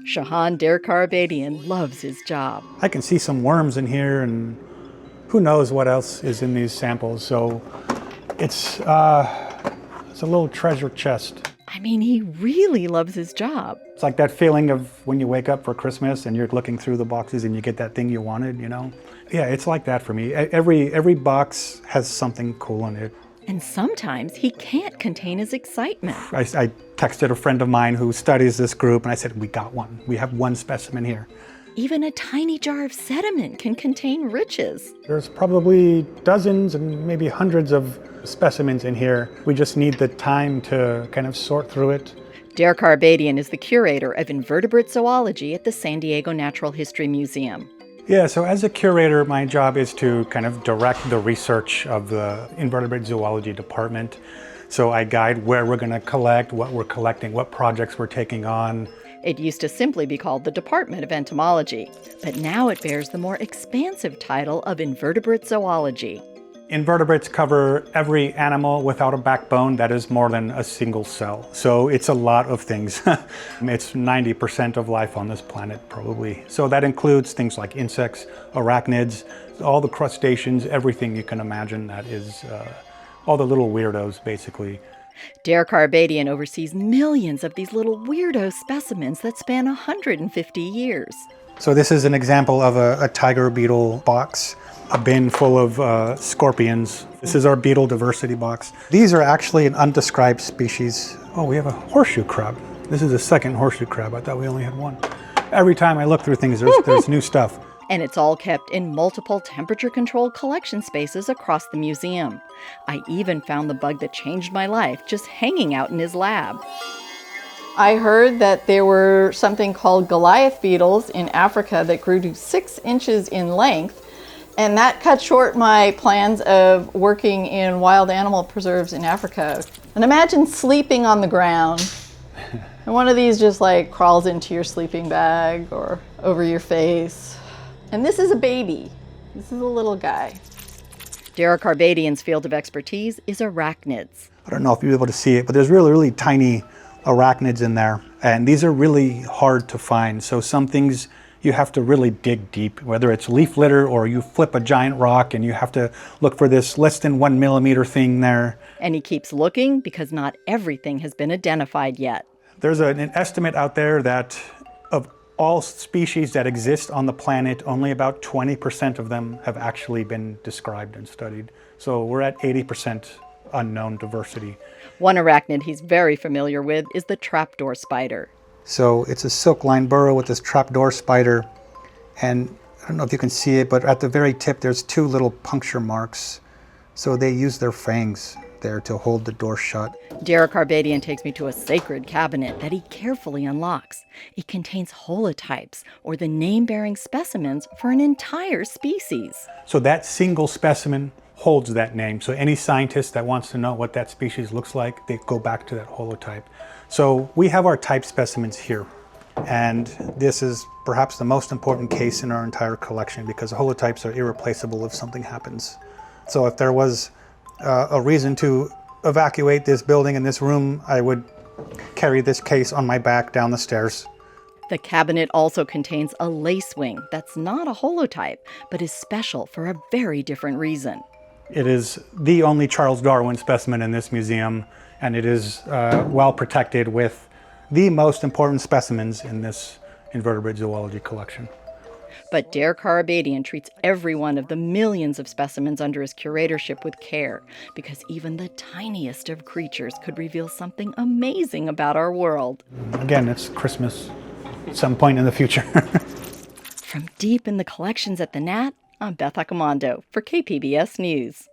Shahan Derkarabadian loves his job. I can see some worms in here, and who knows what else is in these samples. So it's a little treasure chest. I mean, he really loves his job. It's like that feeling of when you wake up for Christmas and you're looking through the boxes and you get that thing you wanted, you know? Yeah, it's like that for me. Every box has something cool in it. And sometimes he can't contain his excitement. I texted a friend of mine who studies this group and I said, we got one. We have one specimen here. Even a tiny jar of sediment can contain riches. There's probably dozens and maybe hundreds of specimens in here. We just need the time to kind of sort through it. Derkarabadian is the curator of invertebrate zoology at the San Diego Natural History Museum. Yeah, so as a curator, my job is to kind of direct the research of the invertebrate zoology department. So I guide where we're going to collect, what we're collecting, what projects we're taking on. It used to simply be called the Department of Entomology, but now it bears the more expansive title of invertebrate zoology. Invertebrates cover every animal without a backbone that is more than a single cell. So it's a lot of things. It's 90% of life on this planet, probably. So that includes things like insects, arachnids, all the crustaceans, everything you can imagine that is all the little weirdos, basically. Derkarabadian oversees millions of these little weirdo specimens that span 150 years. So this is an example of a tiger beetle box. A bin full of scorpions. This is our beetle diversity box. These are actually an undescribed species. Oh, we have a horseshoe crab. This is a second horseshoe crab. I thought we only had one. Every time I look through things, there's new stuff. And it's all kept in multiple temperature-controlled collection spaces across the museum. I even found the bug that changed my life just hanging out in his lab. I heard that there were something called Goliath beetles in Africa that grew to 6 inches in length. And that cut short my plans of working in wild animal preserves in Africa. And imagine sleeping on the ground, and one of these just like crawls into your sleeping bag or over your face. And this is a baby. This is a little guy. Derkarabadian's field of expertise is arachnids. I don't know if you'll be able to see it, but there's really, really tiny arachnids in there. And these are really hard to find. So some things you have to really dig deep, whether it's leaf litter or you flip a giant rock and you have to look for this less than 1 millimeter thing there. And he keeps looking because not everything has been identified yet. There's an estimate out there that of all species that exist on the planet, only about 20% of them have actually been described and studied. So we're at 80% unknown diversity. One arachnid he's very familiar with is the trapdoor spider. So it's a silk-lined burrow with this trapdoor spider, and I don't know if you can see it, but at the very tip there's 2 little puncture marks. So they use their fangs there to hold the door shut. Derkarabadian takes me to a sacred cabinet that he carefully unlocks. It contains holotypes, or the name-bearing specimens for an entire species. So that single specimen holds that name. So any scientist that wants to know what that species looks like, they go back to that holotype. So we have our type specimens here, and this is perhaps the most important case in our entire collection because holotypes are irreplaceable if something happens. So if there was a reason to evacuate this building and this room, I would carry this case on my back down the stairs. The cabinet also contains a lacewing that's not a holotype, but is special for a very different reason. It is the only Charles Darwin specimen in this museum, and it is well protected with the most important specimens in this invertebrate zoology collection. But Derkarabadian treats every one of the millions of specimens under his curatorship with care, because even the tiniest of creatures could reveal something amazing about our world. Again, it's Christmas at some point in the future. From deep in the collections at the Nat, I'm Beth Accomando for KPBS News.